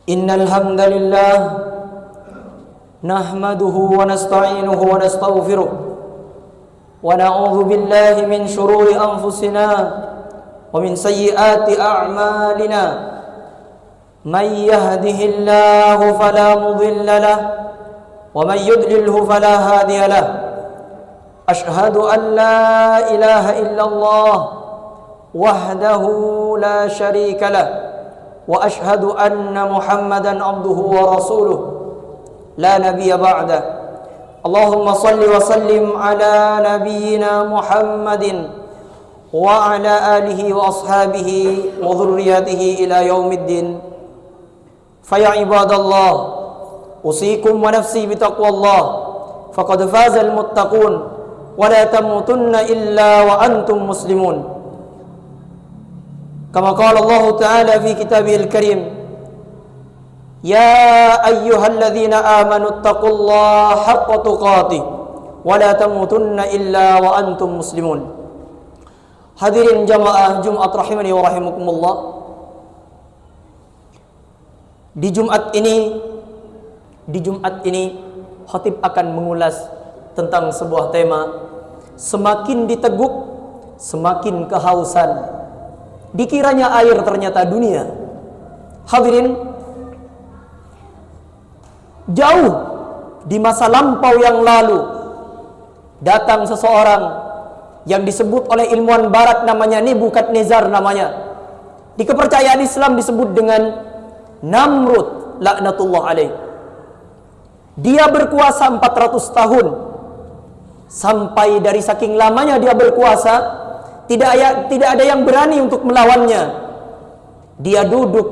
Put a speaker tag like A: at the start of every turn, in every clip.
A: Innal hamdalillah nahmaduhu wa nasta'inuhu wa nastaghfiruh wa na'udzu billahi min shururi anfusina wa min sayyiati a'malina. May yahdihillahu fala mudilla lahu wa may yudlilhu fala hadiya lahu. Ashhadu an la ilaha illallah wahdahu la syarika lahu wa ashhadu anna Muhammadan abduhu wa rasuluh la nabiyya ba'da. Allahumma salli wa sallim ala nabiyyina Muhammadin wa ala alihi wa ashabihi wa dhurriyyatihi ila yaumiddin. Faya ibadallah, usikum wa nafsi bitaqwallah, faqad fazal muttaqun wa la tamutunna illa wa antum muslimun. Kama qala Allah Ta'ala fi kitabihil karim, ya ayyuhalladzina amanu taqullaha haqqa tuqatih wa la tamutunna illa wa antum muslimun. Hadirin jamaah Jumat rahimani wa rahimakumullah. Di Jumat ini khatib akan mengulas tentang sebuah tema, semakin diteguk semakin kehausan. Dikiranya air, ternyata dunia. Hadirin, jauh di masa lampau yang lalu datang seseorang yang disebut oleh ilmuwan barat namanya Nebukadnezar namanya. Di kepercayaan Islam disebut dengan Namrud laknatullah alaih. Dia berkuasa 400 tahun. Sampai dari saking lamanya dia berkuasa, tidak ada yang berani untuk melawannya. Dia duduk,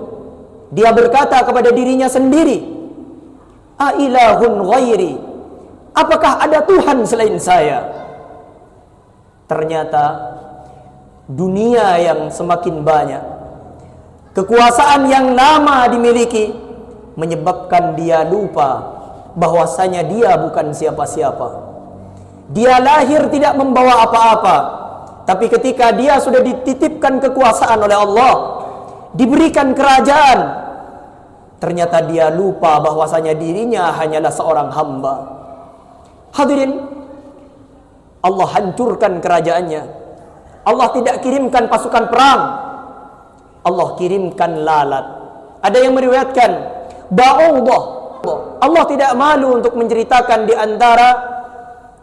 A: dia berkata kepada dirinya sendiri, a ilahun ghairi, apakah ada Tuhan selain saya? Ternyata dunia yang semakin banyak, kekuasaan yang lama dimiliki, menyebabkan dia lupa bahwasanya dia bukan siapa-siapa. Dia lahir tidak membawa apa-apa, tapi ketika dia sudah dititipkan kekuasaan oleh Allah, diberikan kerajaan, ternyata dia lupa bahwasanya dirinya hanyalah seorang hamba. Hadirin, Allah hancurkan kerajaannya. Allah tidak kirimkan pasukan perang, Allah kirimkan lalat. Ada yang meriwayatkan ba'udah. Allah tidak malu untuk menceritakan di antara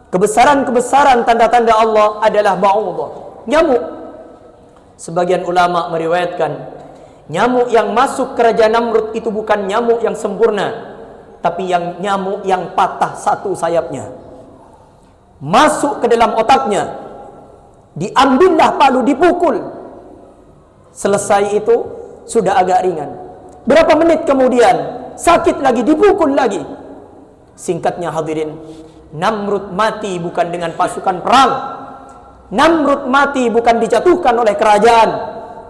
A: kebesaran-kebesaran tanda-tanda Allah adalah ba'udah, nyamuk. Sebagian ulama meriwayatkan nyamuk yang masuk kerajaan Namrud itu bukan nyamuk yang sempurna, tapi nyamuk yang patah satu sayapnya, masuk ke dalam otaknya, diambillah palu, dipukul. Selesai itu sudah agak ringan. Berapa menit kemudian sakit lagi, dipukul lagi. Singkatnya hadirin, Namrud mati bukan dengan pasukan perang. Namrud mati bukan dijatuhkan oleh kerajaan,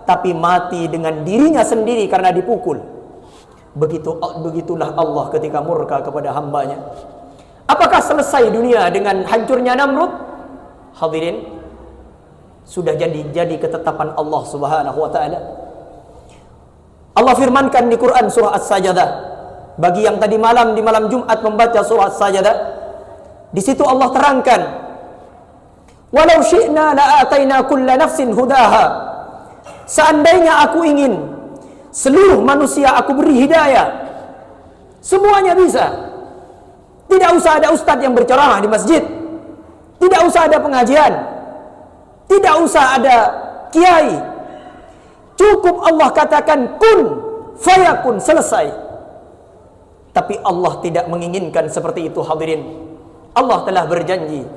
A: tapi mati dengan dirinya sendiri karena dipukul. Begitulah Allah ketika murka kepada hambanya. Apakah selesai dunia dengan hancurnya Namrud? Hadirin, sudah jadi ketetapan Allah Subhanahu wa taala. Allah firmankan di Quran surah As-Sajdah, bagi yang tadi malam di malam Jumat membaca surah As-Sajdah, di situ Allah terangkan, walau syi'na la'ataina kulla nafsin hudaha. Seandainya aku ingin, seluruh manusia aku beri hidayah. Semuanya bisa. Tidak usah ada ustadz yang berceramah di masjid, tidak usah ada pengajian, tidak usah ada kiai. Cukup Allah katakan kun fayakun, selesai. Tapi Allah tidak menginginkan seperti itu hadirin. Allah telah berjanji,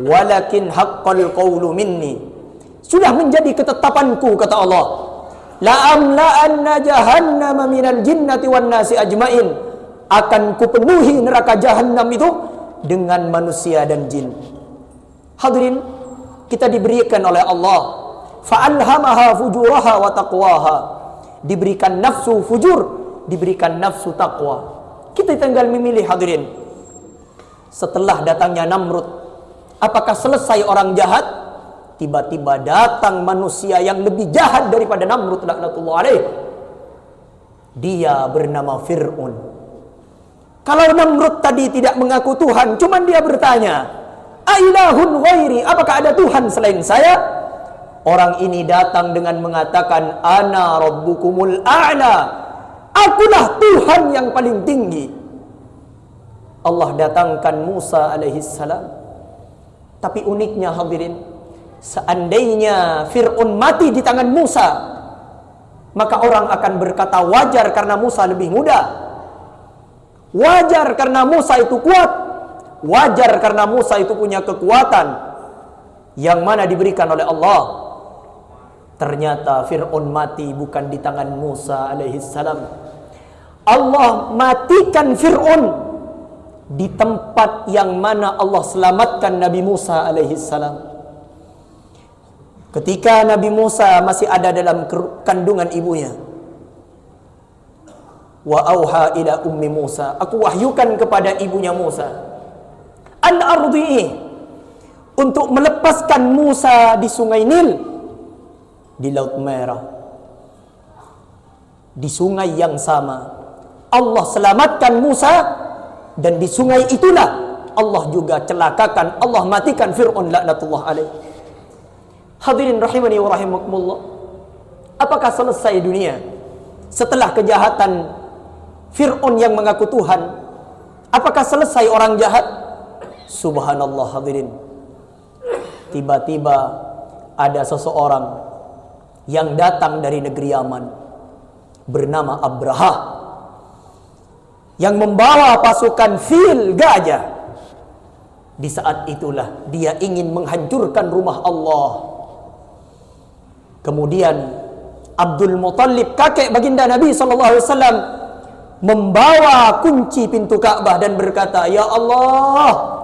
A: walakin haqqal qawlu minni, sudah menjadi ketetapanku kata Allah, la amla'anna jahannama minal jinnati wan nasi ajmain, akan kupenuhi neraka jahannam itu dengan manusia dan jin. Hadirin, kita diberikan oleh Allah, fa'alhamaha fujuraha wa taqwaha, diberikan nafsu fujur, diberikan nafsu taqwa. Kita tinggal memilih hadirin. Setelah datangnya Namrud, apakah selesai orang jahat? Tiba-tiba datang manusia yang lebih jahat daripada Namrud laknatullah alaih. Dia bernama Fir'aun. Kalau Namrud tadi tidak mengaku Tuhan, cuman dia bertanya, "Ailahun ghairi?" Apakah ada Tuhan selain saya? Orang ini datang dengan mengatakan, "Ana rabbukumul a'la." Akulah Tuhan yang paling tinggi. Allah datangkan Musa alaihissalam. Tapi uniknya hadirin, seandainya Fir'aun mati di tangan Musa, maka orang akan berkata wajar karena Musa lebih muda. Wajar karena Musa itu kuat. Wajar karena Musa itu punya kekuatan yang mana diberikan oleh Allah. Ternyata Fir'aun mati bukan di tangan Musa alaihissalam. Allah matikan Fir'aun di tempat yang mana Allah selamatkan Nabi Musa alaihissalam. Ketika Nabi Musa masih ada dalam kandungan ibunya, wa auha ila ummi Musa, aku wahyukan kepada ibunya Musa, an ardi'i, untuk melepaskan Musa di sungai Nil, di Laut Merah, di sungai yang sama Allah selamatkan Musa, dan di sungai itulah Allah juga celakakan, Allah matikan Fir'aun laknatullah alaih. Hadirin rahimani wa rahimakumullah, apakah selesai dunia setelah kejahatan Fir'aun yang mengaku Tuhan? Apakah selesai orang jahat? Subhanallah hadirin. Tiba-tiba ada seseorang yang datang dari negeri Yaman bernama Abraha, yang membawa pasukan fil gajah. Di saat itulah dia ingin menghancurkan rumah Allah. Kemudian Abdul Muttalib, kakek baginda Nabi SAW, membawa kunci pintu Ka'bah dan berkata, "Ya Allah,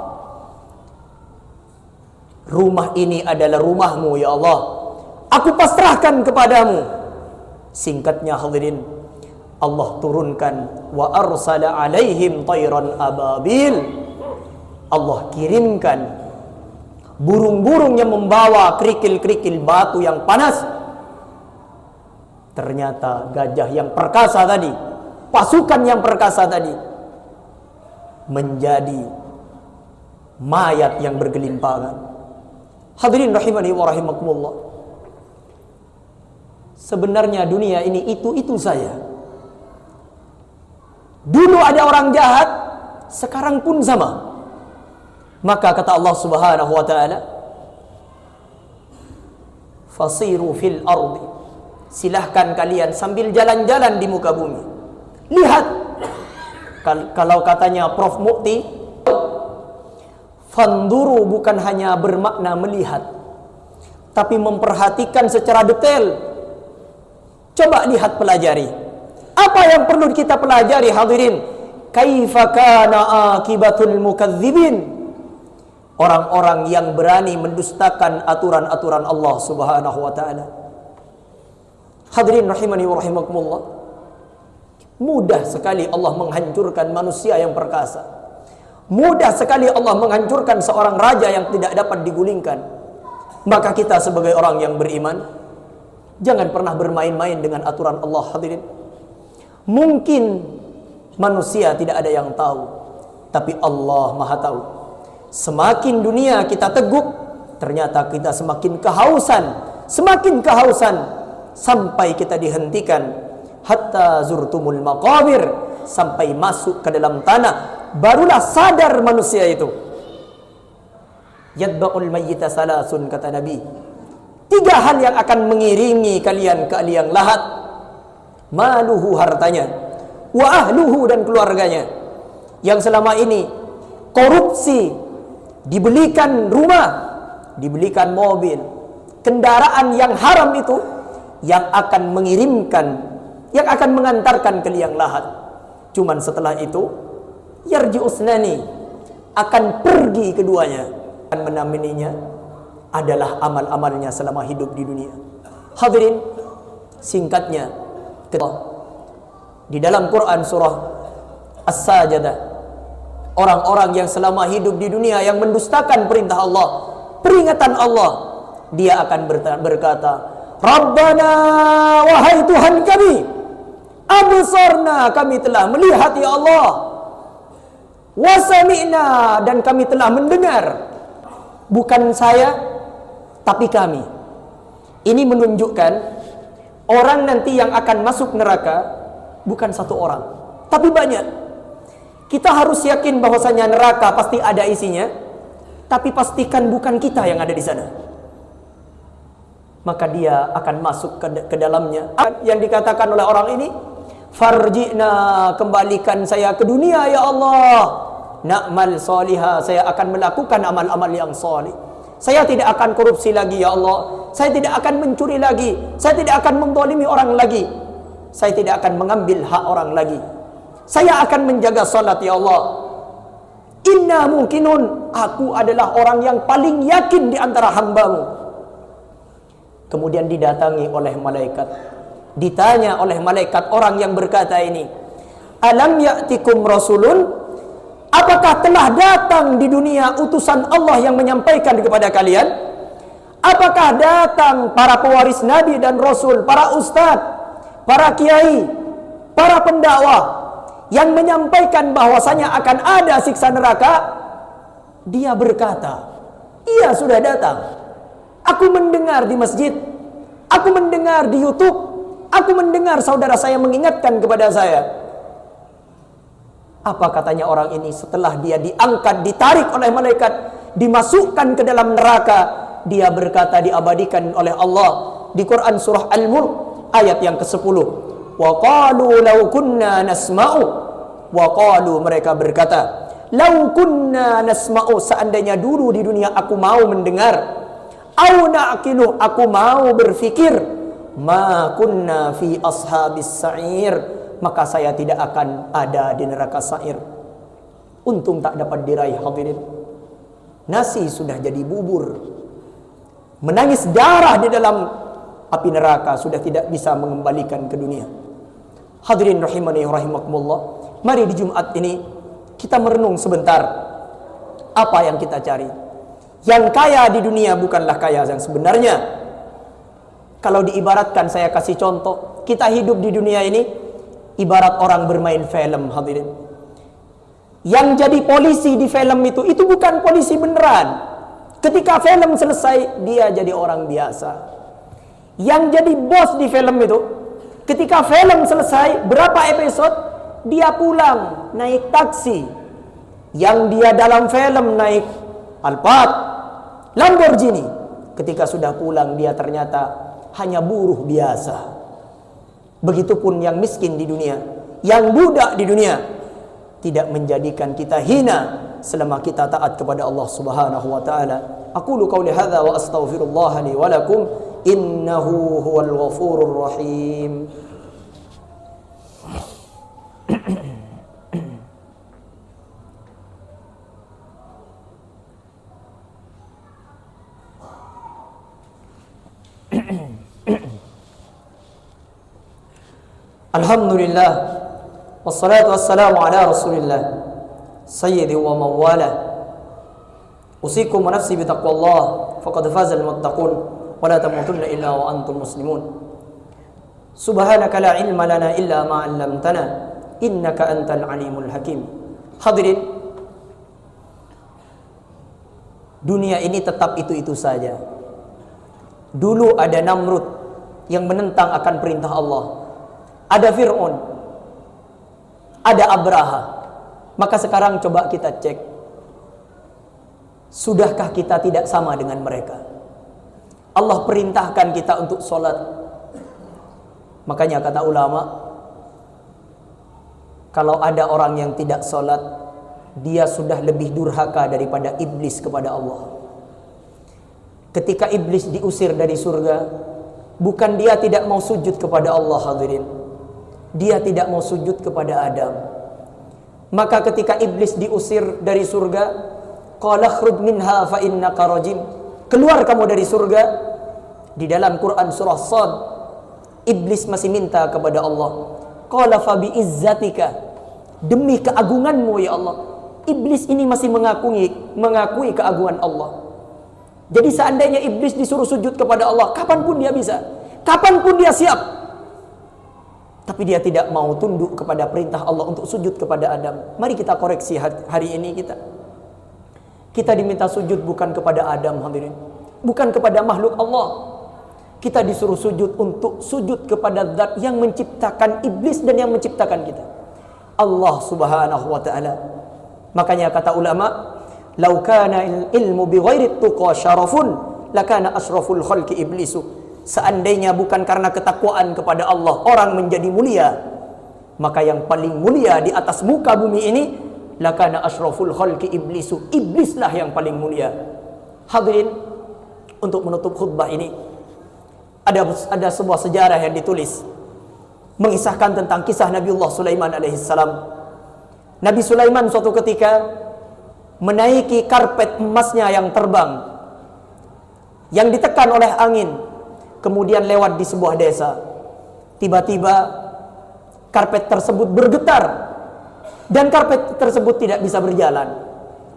A: rumah ini adalah rumahmu ya Allah, aku pasrahkan kepadamu." Singkatnya hadirin, Allah turunkan wa arsala alaihim tayran ababil. Allah kirimkan burung-burung yang membawa kerikil-kerikil batu yang panas. Ternyata gajah yang perkasa tadi, pasukan yang perkasa tadi, menjadi mayat yang bergelimpangan. Hadirin rahimani wa rahimakumullah, sebenarnya dunia ini itu saja. Dulu ada orang jahat, sekarang pun sama. Maka kata Allah Subhanahu wa taala, "Fasiru fil ardi." Silahkan kalian sambil jalan-jalan di muka bumi. Lihat, kalau katanya Prof. Mukti, fanduru bukan hanya bermakna melihat, tapi memperhatikan secara detail. Coba lihat, pelajari. Apa yang perlu kita pelajari hadirin? Kaifa kana akibatul mukadzibin. Orang-orang yang berani mendustakan aturan-aturan Allah Subhanahu wa taala. Hadirin rahimani wa rahimakumullah, mudah sekali Allah menghancurkan manusia yang perkasa. Mudah sekali Allah menghancurkan seorang raja yang tidak dapat digulingkan. Maka kita sebagai orang yang beriman, jangan pernah bermain-main dengan aturan Allah hadirin. Mungkin manusia tidak ada yang tahu, tapi Allah Maha tahu. Semakin dunia kita teguk, ternyata kita semakin kehausan, sampai kita dihentikan. Hatta zurtumul maqabir, sampai masuk ke dalam tanah, barulah sadar manusia itu. Yadba'ul mayyita salasun, kata Nabi, 3 hal yang akan mengiringi kalian ke liang lahat: maluhu, hartanya, wa ahluhu, dan keluarganya. Yang selama ini korupsi, dibelikan rumah, dibelikan mobil, kendaraan yang haram itu yang akan mengirimkan, yang akan mengantarkan ke liang lahat. Cuman setelah itu yarji'usnani, akan pergi keduanya. Akan menamininya adalah amal-amalnya selama hidup di dunia. Hadirin, singkatnya, di dalam Quran surah As-Sajdah, orang-orang yang selama hidup di dunia yang mendustakan perintah Allah, peringatan Allah, dia akan berkata, "Rabbana, wahai Tuhan kami, Absarna, kami telah melihat ya Allah. Wa sami'na, dan kami telah mendengar. Bukan saya, tapi kami. Ini menunjukkan orang nanti yang akan masuk neraka bukan satu orang, tapi banyak. Kita harus yakin bahwasanya neraka pasti ada isinya, tapi pastikan bukan kita yang ada di sana. Maka dia akan masuk ke dalamnya. Yang dikatakan oleh orang ini, farji'na, kembalikan saya ke dunia ya Allah. Na'mal salihah, saya akan melakukan amal-amal yang salih. Saya tidak akan korupsi lagi ya Allah. Saya tidak akan mencuri lagi. Saya tidak akan menzalimi orang lagi. Saya tidak akan mengambil hak orang lagi. Saya akan menjaga salat ya Allah. Inna mungkinun, aku adalah orang yang paling yakin di antara hamba-Mu. Kemudian didatangi oleh malaikat. Ditanya oleh malaikat orang yang berkata ini, alam ya'tikum rasulun, apakah telah datang di dunia utusan Allah yang menyampaikan kepada kalian? Apakah datang para pewaris Nabi dan Rasul, para ustadz, para kiai, para pendakwah yang menyampaikan bahwasanya akan ada siksa neraka? Dia berkata, iya sudah datang. Aku mendengar di masjid, aku mendengar di YouTube, aku mendengar saudara saya mengingatkan kepada saya. Apa katanya orang ini setelah dia diangkat, ditarik oleh malaikat, dimasukkan ke dalam neraka? Dia berkata, diabadikan oleh Allah di Quran surah Al-Mulk ayat yang ke-10. Wa qalu law kunna nasma'u, wa qalu, mereka berkata, law kunna nasma'u, seandainya dulu di dunia aku mau mendengar, au na'qilu, aku mau berfikir, ma kunna fi ashabis sa'ir, maka saya tidak akan ada di neraka sa'ir. Untung tak dapat diraih hadirin. Nasi sudah jadi bubur. Menangis darah di dalam api neraka sudah tidak bisa mengembalikan ke dunia. Hadirin rahimani rahimakumullah. Mari di Jumat ini kita merenung sebentar apa yang kita cari. Yang kaya di dunia bukanlah kaya yang sebenarnya. Kalau diibaratkan, saya kasih contoh, kita hidup di dunia ini ibarat orang bermain film, hadirin. Yang jadi polisi di film itu bukan polisi beneran. Ketika film selesai, dia jadi orang biasa. Yang jadi bos di film itu, ketika film selesai, berapa episode, dia pulang, naik taksi. Yang dia dalam film naik Alphard, Lamborghini. Ketika sudah pulang, dia ternyata hanya buruh biasa. Begitupun yang miskin di dunia, yang budak di dunia, tidak menjadikan kita hina selama kita taat kepada Allah Subhanahu wa taala. Aqulu qauli hadza wa astaghfirullah li wa lakum innahu huwal ghafurur rahim. Alhamdulillah, wassalatu wassalamu ala rasulillah sayyidi wa mawala. Usikum wa nafsi bitaqwallah faqad fazal muttaqun wa la tamutunna illa wa antum muslimun. Subhanaka la ilma lana illa ma 'allamtana innaka antal alimul hakim. Hadirin, dunia ini tetap itu-itu saja. Dulu ada Namrud yang menentang akan perintah Allah. Ada Fir'aun, ada Abraha. Maka sekarang coba kita cek, sudahkah kita tidak sama dengan mereka? Allah perintahkan kita untuk sholat. Makanya kata ulama, kalau ada orang yang tidak sholat, dia sudah lebih durhaka daripada iblis kepada Allah. Ketika iblis diusir dari surga, bukan dia tidak mau sujud kepada Allah, hadirin. Dia tidak mau sujud kepada Adam. Maka ketika iblis diusir dari surga, qala khruj minha fa innaka rajim, keluar kamu dari surga. Di dalam Quran surah Shad, iblis masih minta kepada Allah, qala fa bi izzatika, demi keagunganmu ya Allah. Iblis ini masih mengakui keagungan Allah. Jadi seandainya iblis disuruh sujud kepada Allah, kapanpun dia bisa, kapanpun dia siap. Tapi dia tidak mau tunduk kepada perintah Allah untuk sujud kepada Adam. Mari kita koreksi hari ini kita. Kita diminta sujud bukan kepada Adam, hadirin. Bukan kepada makhluk Allah. Kita disuruh sujud untuk sujud kepada zat yang menciptakan iblis dan yang menciptakan kita. Allah Subhanahu wa taala. Makanya kata ulama, "Lau kana ilmu bi ghairi tuqa syarafun, lakana asyraful khalqi iblisu." Seandainya bukan karena ketakwaan kepada Allah orang menjadi mulia, maka yang paling mulia di atas muka bumi ini lakana asyraful khalqi iblisu. Iblislah yang paling mulia. Hadirin, untuk menutup khutbah ini ada sebuah sejarah yang ditulis mengisahkan tentang kisah Nabiullah Sulaiman alaihissalam. Nabi Sulaiman suatu ketika menaiki karpet emasnya yang terbang, yang ditekan oleh angin, kemudian lewat di sebuah desa. Tiba-tiba karpet tersebut bergetar dan karpet tersebut tidak bisa berjalan.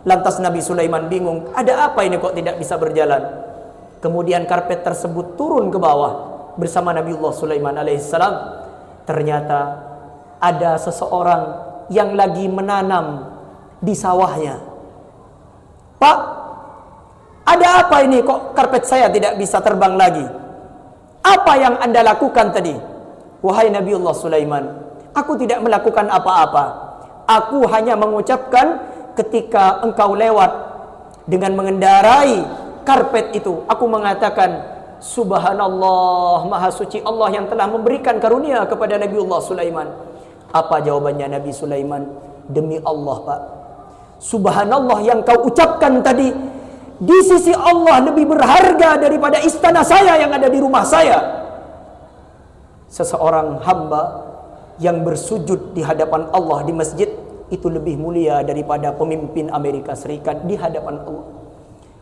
A: Lantas Nabi Sulaiman bingung, ada apa ini kok tidak bisa berjalan? Kemudian karpet tersebut turun ke bawah bersama Nabiullah Sulaiman alaihissalam. Ternyata ada seseorang yang lagi menanam di sawahnya. Pak, ada apa ini kok karpet saya tidak bisa terbang lagi? Apa yang Anda lakukan tadi? Wahai Nabiullah Sulaiman, aku tidak melakukan apa-apa. Aku hanya mengucapkan ketika engkau lewat dengan mengendarai karpet itu, aku mengatakan Subhanallah, Maha Suci Allah yang telah memberikan karunia kepada Nabiullah Sulaiman. Apa jawabannya Nabi Sulaiman? Demi Allah, Pak, Subhanallah yang kau ucapkan tadi di sisi Allah lebih berharga daripada istana saya yang ada di rumah saya. Seseorang hamba yang bersujud di hadapan Allah di masjid itu lebih mulia daripada pemimpin Amerika Serikat di hadapan Allah.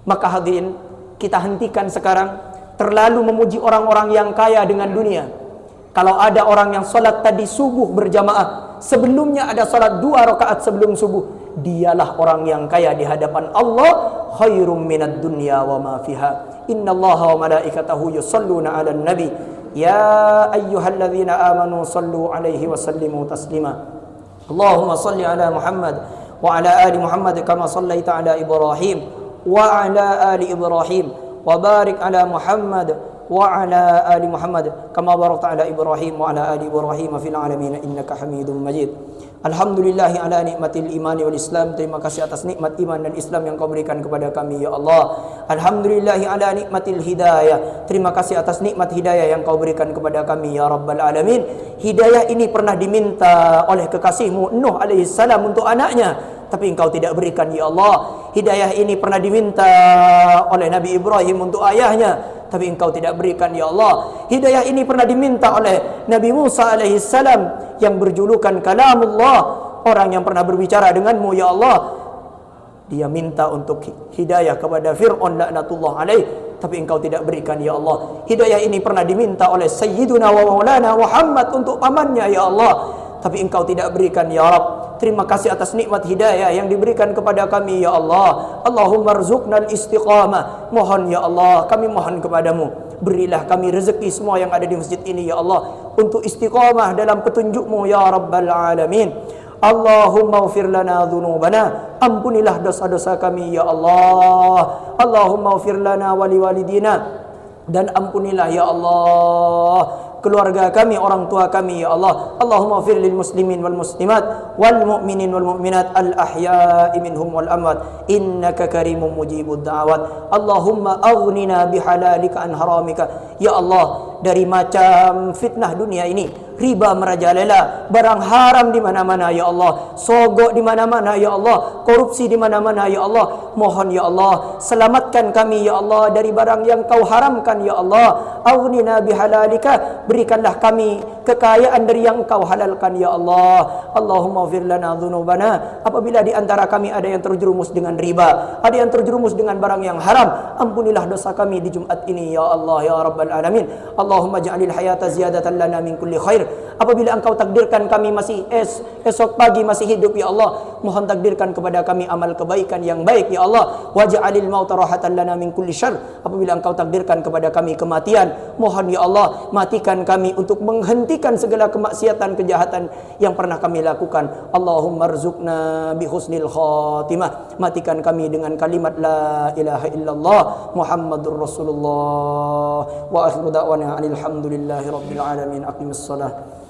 A: Maka hadirin, kita hentikan sekarang terlalu memuji orang-orang yang kaya dengan dunia. Kalau ada orang yang salat tadi subuh berjamaah, sebelumnya ada salat 2 rakaat sebelum subuh, dialah orang yang kaya di hadapan Allah. Khairum minad dunya wa ma fiha. Innallaha wa malaikatahu yusalluna 'alan nabi. Ya ayyuhalladzina amanu sallu 'alaihi wa sallimu taslima. Allahumma salli 'ala Muhammad wa 'ala ali Muhammad kama sallaita 'ala Ibrahim wa 'ala ali Ibrahim wa barik 'ala Muhammad wa 'ala ali Muhammad kama barakta 'ala Ibrahim wa 'ala ali Ibrahim fil 'alamin innaka Hamidum Majid. Alhamdulillahi ala nikmatil iman wal Islam. Terima kasih atas nikmat iman dan Islam yang kau berikan kepada kami ya Allah. Alhamdulillahi ala nikmatil hidayah. Terima kasih atas nikmat hidayah yang kau berikan kepada kami ya Rabbal Alamin. Hidayah ini pernah diminta oleh kekasihmu Nuh alaihissalam untuk anaknya, tapi engkau tidak berikan ya Allah. Hidayah ini pernah diminta oleh Nabi Ibrahim untuk ayahnya, tapi engkau tidak berikan ya Allah. Hidayah ini pernah diminta oleh Nabi Musa alaihissalam yang berjulukan kalamullah, orang yang pernah berbicara denganmu ya Allah. Dia minta untuk hidayah kepada Fir'aun laknatullah alaih, tapi engkau tidak berikan ya Allah. Hidayah ini pernah diminta oleh Sayyiduna wa Maulana Muhammad untuk pamannya ya Allah, tapi engkau tidak berikan ya Rabb. Terima kasih atas nikmat hidayah yang diberikan kepada kami ya Allah. Allahumma rzuqnal istiqamah. Mohon ya Allah, kami mohon kepadamu, berilah kami rezeki semua yang ada di masjid ini ya Allah, untuk istiqamah dalam petunjukmu ya Rabbal Alamin. Allahumma ufir lana dhunubana. Ampunilah dosa-dosa kami ya Allah. Allahumma ufir lana wali walidina. Dan ampunilah ya Allah keluarga kami, orang tua kami ya Allah. Allahumma fir lil muslimin wal muslimat wal mu'minin wal mu'minat al ahya'i minhum wal amwat innaka karimun mujibud da'awat. Allahumma aghnina bihalalika an haramika. Ya Allah, dari macam fitnah dunia ini, riba merajalela, barang haram di mana-mana ya Allah, sogok di mana-mana ya Allah, korupsi di mana-mana ya Allah. Mohon ya Allah, selamatkan kami ya Allah dari barang yang kau haramkan ya Allah. Aghnina bihalalika, berikanlah kami kekayaan dari yang kau halalkan ya Allah. Allahumma ighfir lana dzunubana. Apabila di antara kami ada yang terjerumus dengan riba, ada yang terjerumus dengan barang yang haram, ampunilah dosa kami di Jumat ini ya Allah ya Rabbal Alamin. Allahumma ja'alil hayata ziyadatan lana min kulli khair. Apabila engkau takdirkan kami masih esok pagi masih hidup ya Allah, mohon takdirkan kepada kami amal kebaikan yang baik ya Allah. Waj'alil mauta rahatan lana min kulli syarr. Apabila Engkau takdirkan kepada kami kematian, mohon ya Allah matikan kami untuk menghentikan segala kemaksiatan kejahatan yang pernah kami lakukan. Allahumma rzuqna bi husnil khatimah. Matikan kami dengan kalimat la ilaha illallah Muhammadur Rasulullah. Wa akhiru da'wana alhamdulillahi rabbil alamin. Aqimus salah.